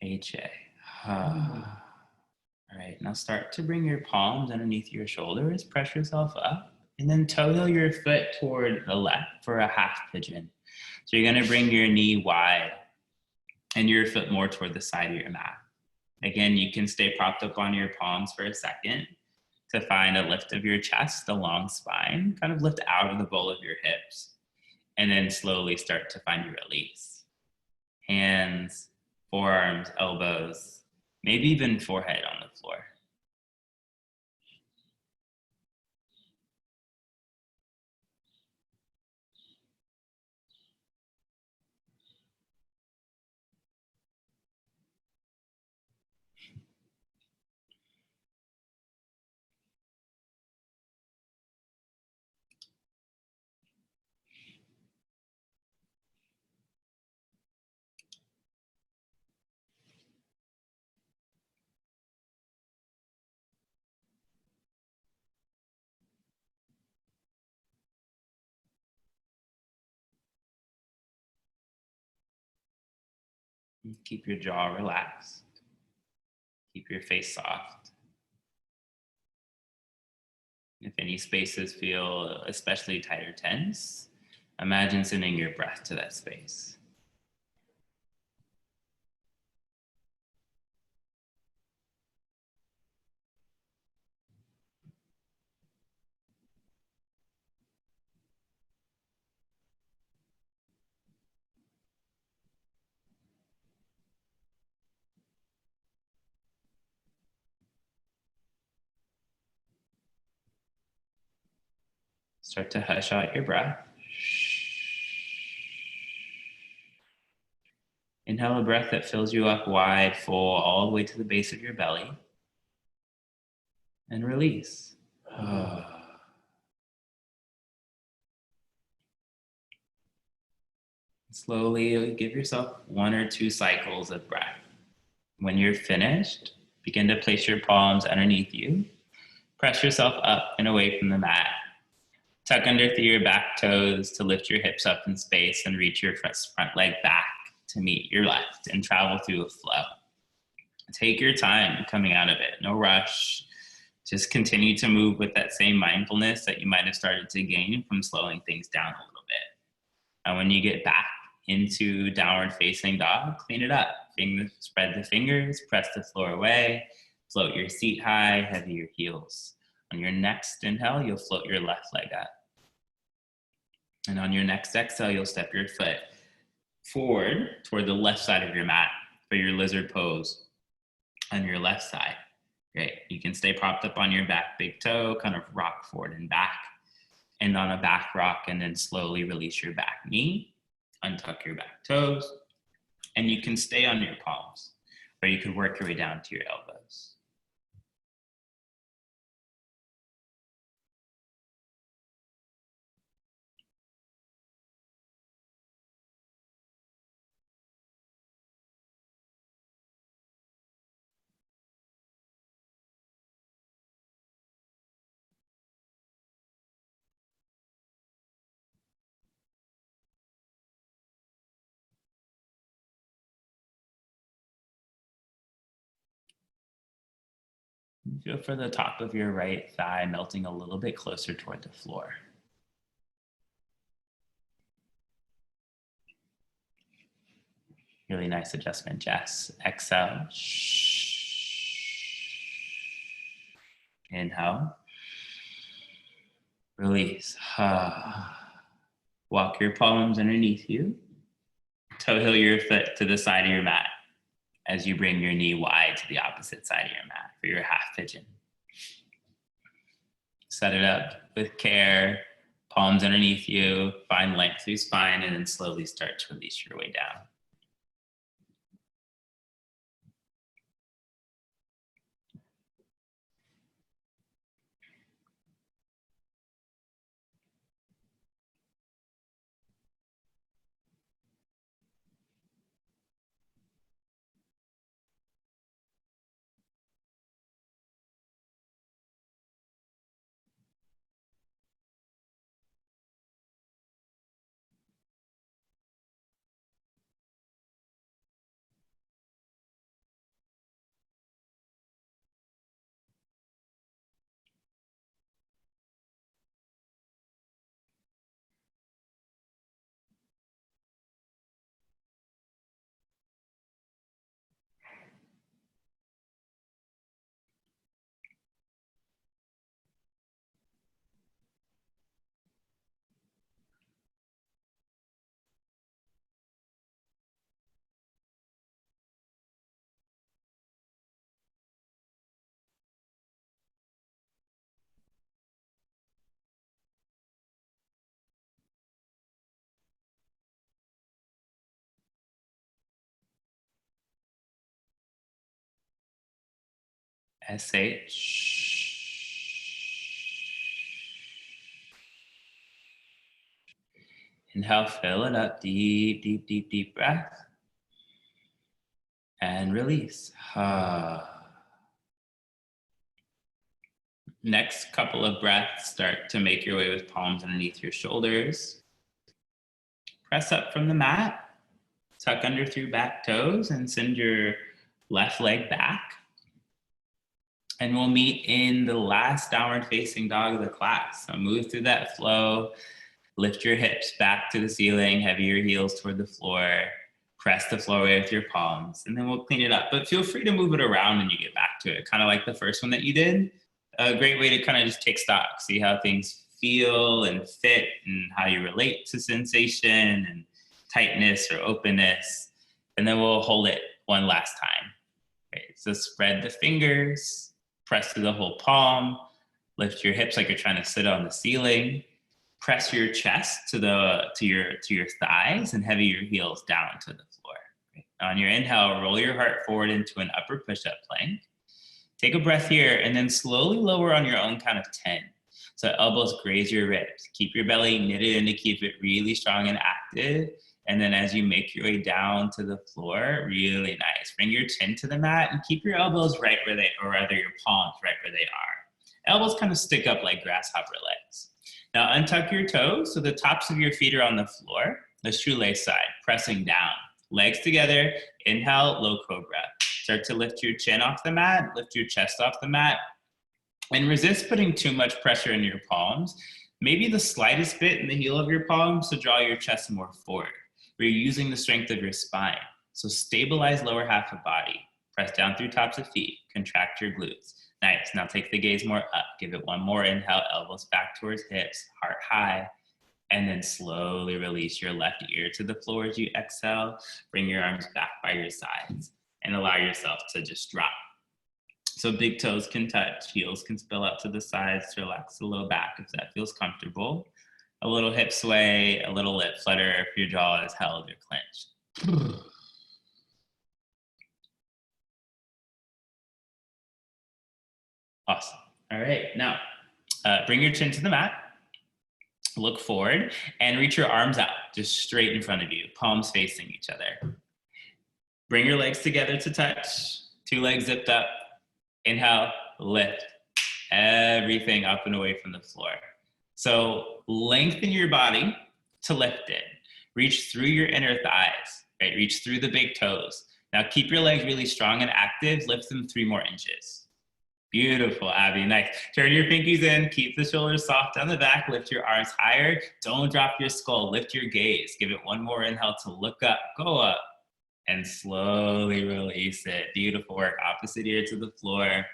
HA. All right, now start to bring your palms underneath your shoulders, press yourself up, and then toe heel your foot toward the left for a half pigeon. So you're gonna bring your knee wide and your foot more toward the side of your mat. Again, you can stay propped up on your palms for a second to find a lift of your chest, a long spine, kind of lift out of the bowl of your hips, and then slowly start to find your release. Hands, forearms, elbows, maybe even forehead on the floor. Keep your jaw relaxed. Keep your face soft. If any spaces feel especially tight or tense, imagine sending your breath to that space. Start to hush out your breath. Inhale a breath that fills you up wide, full, all the way to the base of your belly. And release. Slowly give yourself 1 or 2 cycles of breath. When you're finished, begin to place your palms underneath you. Press yourself up and away from the mat. Tuck under through your back toes to lift your hips up in space and reach your front leg back to meet your left and travel through a flow. Take your time coming out of it, no rush. Just continue to move with that same mindfulness that you might have started to gain from slowing things down a little bit. And when you get back into downward facing dog, clean it up. Spread the fingers, press the floor away, float your seat high, heavy your heels. On your next inhale, you'll float your left leg up. And on your next exhale, you'll step your foot forward toward the left side of your mat for your lizard pose on your left side. Great. You can stay propped up on your back big toe, kind of rock forward and back, and on a back rock, and then slowly release your back knee, untuck your back toes, and you can stay on your palms, or you could work your way down to your elbows. Feel for the top of your right thigh melting a little bit closer toward the floor. Really nice adjustment, Jess. Exhale. Inhale. Release. Walk your palms underneath you. Toe heel your foot to the side of your mat as you bring your knee wide to the opposite side of your mat for your half pigeon. Set it up with care, palms underneath you, find length through spine, and then slowly start to release your way down. SH. Inhale, fill it up, deep, deep, deep, deep breath. And release. Next couple of breaths, start to make your way with palms underneath your shoulders. Press up from the mat, tuck under through back toes, and send your left leg back. And we'll meet in the last downward facing dog of the class. So move through that flow, lift your hips back to the ceiling, heavy your heels toward the floor, press the floor away with your palms, and then we'll clean it up. But feel free to move it around when you get back to it, kind of like the first one that you did. A great way to kind of just take stock, see how things feel and fit and how you relate to sensation and tightness or openness. And then we'll hold it one last time. Okay, so spread the fingers, press through the whole palm, lift your hips like you're trying to sit on the ceiling, press your chest to your thighs and heavy your heels down to the floor. Okay. On your inhale, roll your heart forward into an upper push-up plank. Take a breath here and then slowly lower on your own count of 10. So elbows graze your ribs. Keep your belly knitted in to keep it really strong and active. And then as you make your way down to the floor, really nice. Bring your chin to the mat and keep your elbows right where they, or rather your palms right where they are. Elbows kind of stick up like grasshopper legs. Now untuck your toes so the tops of your feet are on the floor, the shoelace side, pressing down. Legs together, inhale, low cobra. Start to lift your chin off the mat, lift your chest off the mat, and resist putting too much pressure in your palms. Maybe the slightest bit in the heel of your palms to draw your chest more forward, where you're using the strength of your spine. So stabilize lower half of body. Press down through tops of feet, contract your glutes. Nice, now take the gaze more up. Give it one more inhale, elbows back towards hips, heart high. And then slowly release your left ear to the floor as you exhale. Bring your arms back by your sides and allow yourself to just drop. So big toes can touch, heels can spill out to the sides to relax the low back if that feels comfortable. A little hip sway, a little lip flutter if your jaw is held or clenched. Awesome. All right, now bring your chin to the mat. Look forward and reach your arms out, just straight in front of you, palms facing each other. Bring your legs together to touch, 2 legs zipped up. Inhale, lift everything up and away from the floor. So lengthen your body to lift it. Reach through your inner thighs, right? Reach through the big toes. Now keep your legs really strong and active. Lift them 3 more inches. Beautiful, Abby, nice. Turn your pinkies in, keep the shoulders soft on the back, lift your arms higher. Don't drop your skull, lift your gaze. Give it one more inhale to look up, go up, and slowly release it. Beautiful work, opposite ear to the floor,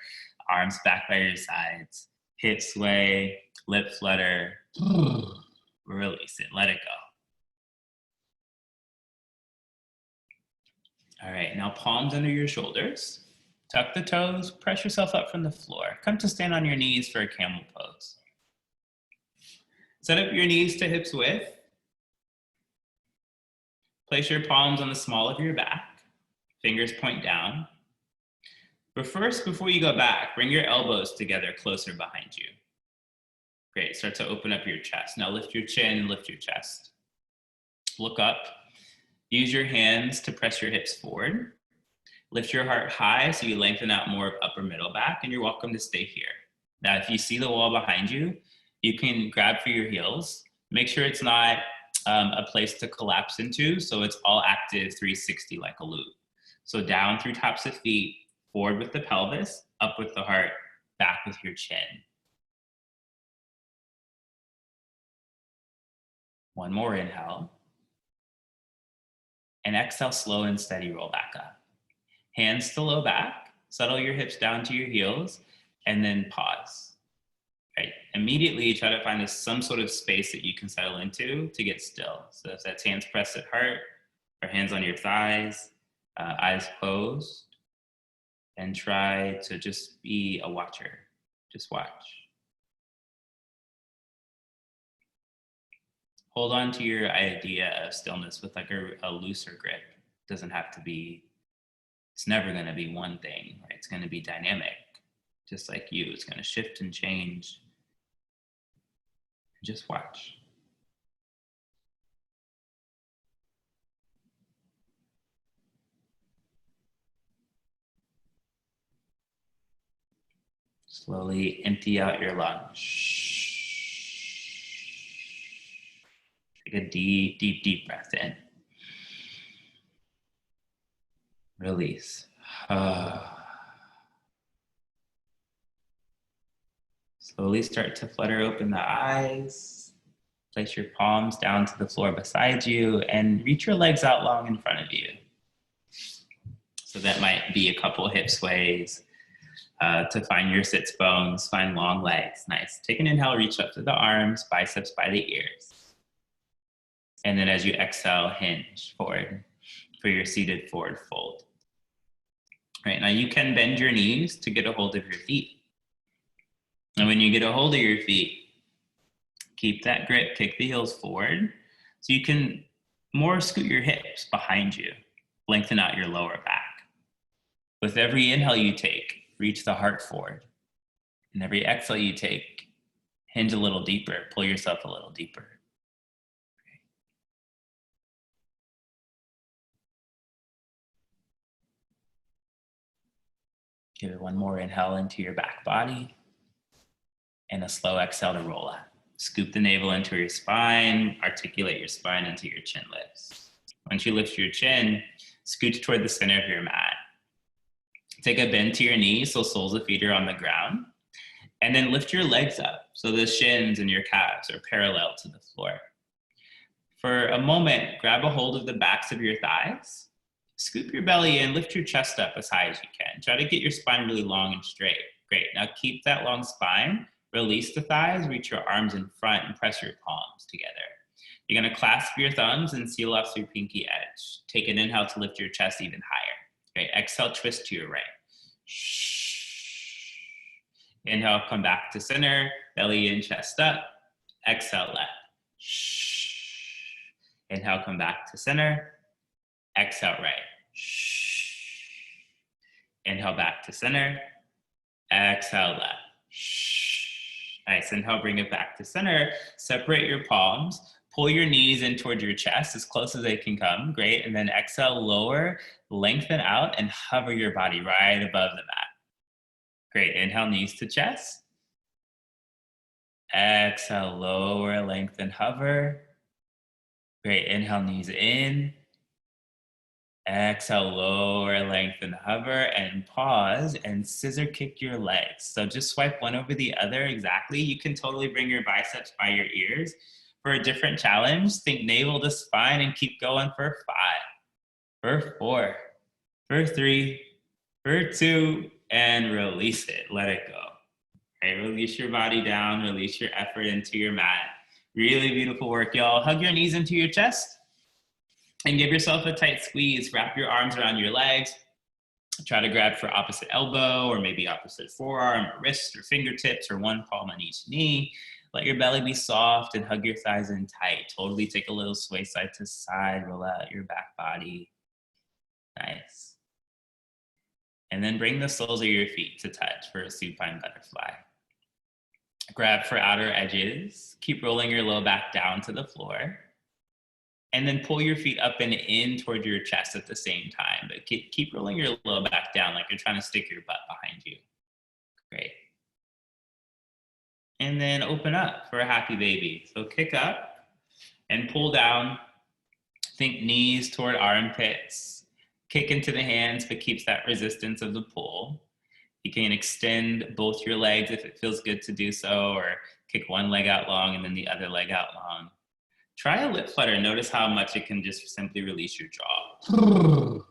arms back by your sides. Hip sway, lip flutter, release it, let it go. All right, now palms under your shoulders. Tuck the toes, press yourself up from the floor. Come to stand on your knees for a camel pose. Set up your knees to hips width. Place your palms on the small of your back. Fingers point down. But first, before you go back, bring your elbows together closer behind you. Great, start to open up your chest. Now lift your chin and lift your chest. Look up. Use your hands to press your hips forward. Lift your heart high so you lengthen out more of upper middle back, and you're welcome to stay here. Now, if you see the wall behind you, you can grab for your heels. Make sure it's not a place to collapse into, so it's all active 360 like a loop. So down through tops of feet, forward with the pelvis, up with the heart, back with your chin. One more inhale. And exhale, slow and steady, roll back up. Hands to low back, settle your hips down to your heels, and then pause. Right. Immediately try to find some sort of space that you can settle into to get still. So if that's hands pressed at heart, or hands on your thighs, eyes closed, and try to just be a watcher. Just watch. Hold on to your idea of stillness with like a looser grip. It doesn't have to be. It's never going to be one thing, right? It's going to be dynamic, just like you. It's going to shift and change. Just watch. Slowly empty out your lungs. Take a deep, deep, deep breath in. Release. Slowly start to flutter open the eyes. Place your palms down to the floor beside you and reach your legs out long in front of you. So that might be a couple hip sways to find your sits bones, find long legs. Nice. Take an inhale, reach up to the arms, biceps by the ears. And then as you exhale, hinge forward for your seated forward fold. Right, now you can bend your knees to get a hold of your feet. And when you get a hold of your feet, keep that grip, kick the heels forward. So you can more scoot your hips behind you, lengthen out your lower back. With every inhale you take, reach the heart forward. And every exhale you take, hinge a little deeper, pull yourself a little deeper. Give it one more inhale into your back body and a slow exhale to roll out. Scoop the navel into your spine, articulate your spine until your chin lifts. Once you lift your chin, scooch toward the center of your mat. Take a bend to your knees so soles of feet are on the ground. And then lift your legs up so the shins and your calves are parallel to the floor. For a moment, grab a hold of the backs of your thighs. Scoop your belly in, lift your chest up as high as you can. Try to get your spine really long and straight. Great. Now keep that long spine. Release the thighs, reach your arms in front and press your palms together. You're gonna clasp your thumbs and seal off your pinky edge. Take an inhale to lift your chest even higher. Great. Exhale, twist to your right. Inhale, come back to center, belly in, chest up. Exhale, left. Inhale, come back to center. Exhale, right. Inhale, back to center. Exhale, left. Nice. Inhale, bring it back to center. Separate your palms. Pull your knees in towards your chest as close as they can come. Great. And then exhale, lower, lengthen out, and hover your body right above the mat. Great. Inhale, knees to chest. Exhale, lower, lengthen, hover. Great. Inhale, knees in. Exhale, lower, lengthen, hover, and pause and scissor kick your legs. So just swipe one over the other exactly. You can totally bring your biceps by your ears. For a different challenge, think navel to spine and keep going for 5, for 4, for 3, for 2, and release it. Let it go. Okay, release your body down, release your effort into your mat. Really beautiful work, y'all. Hug your knees into your chest and give yourself a tight squeeze. Wrap your arms around your legs. Try to grab for opposite elbow or maybe opposite forearm or wrist or fingertips or one palm on each knee. Let your belly be soft and hug your thighs in tight. Totally take a little sway side to side. Roll out your back body. Nice. And then bring the soles of your feet to touch for a supine butterfly. Grab for outer edges. Keep rolling your low back down to the floor. And then pull your feet up and in toward your chest at the same time. But keep rolling your low back down like you're trying to stick your butt behind you. Great. And then open up for a happy baby. So kick up and pull down. Think knees toward armpits. Kick into the hands, but keeps that resistance of the pull. You can extend both your legs if it feels good to do so, or kick one leg out long and then the other leg out long. Try a lip flutter. Notice how much it can just simply release your jaw.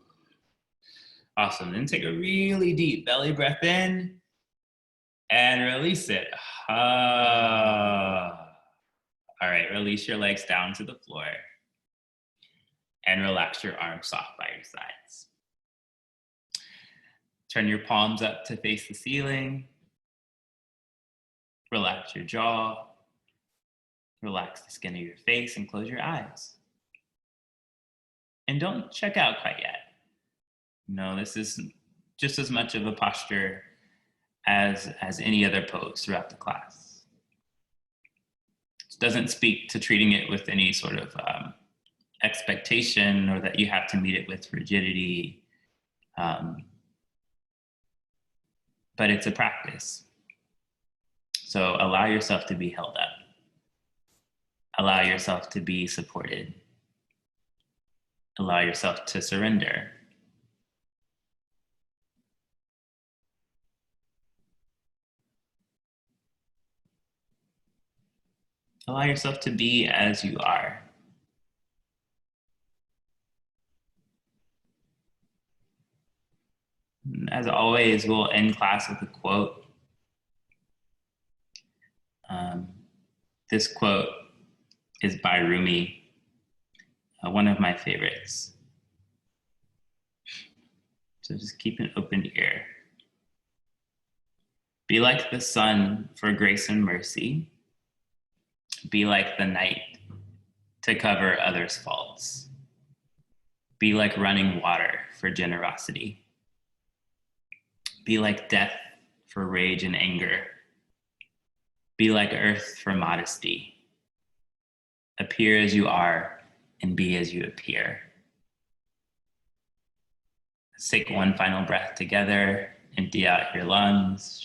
Awesome. Then take a really deep belly breath in and release it. All right, release your legs down to the floor and relax your arms soft by your sides. Turn your palms up to face the ceiling. Relax your jaw. Relax the skin of your face and close your eyes. And don't check out quite yet. No, this is just as much of a posture as any other pose throughout the class. It doesn't speak to treating it with any sort of expectation or that you have to meet it with rigidity. But it's a practice. So allow yourself to be held up. Allow yourself to be supported. Allow yourself to surrender. Allow yourself to be as you are. As always, we'll end class with a quote. This quote is by Rumi, one of my favorites. So just keep an open ear. Be like the sun for grace and mercy. Be like the night to cover others' faults. Be like running water for generosity. Be like death for rage and anger. Be like earth for modesty. Appear as you are and be as you appear. Let's take one final breath together. Empty out your lungs.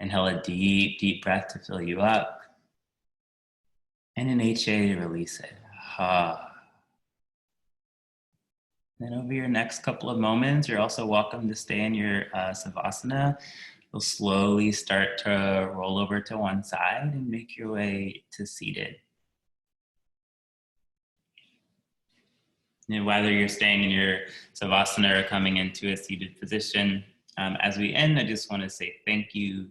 Inhale a deep, deep breath to fill you up. And an HA to release it. Then over your next couple of moments, you're also welcome to stay in your Savasana. You'll slowly start to roll over to one side and make your way to seated. And whether you're staying in your Savasana or coming into a seated position, as we end, I just want to say thank you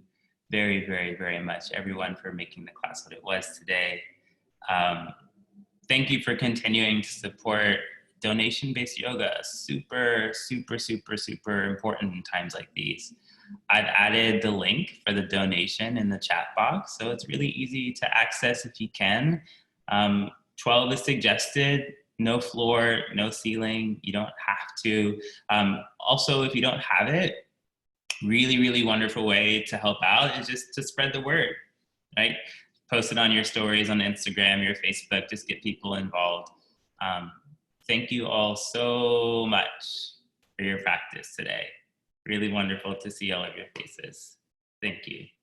very, very, very much, everyone, for making the class what it was today. Thank you for continuing to support donation-based yoga. Super, super, super, super important in times like these. I've added the link for the donation in the chat box, so it's really easy to access if you can. 12 is suggested, no floor, no ceiling, you don't have to. Also, if you don't have it, really, really wonderful way to help out is just to spread the word, right? Post it on your stories on Instagram, your Facebook, just get people involved. Thank you all so much for your practice today. Really wonderful to see all of your faces. Thank you.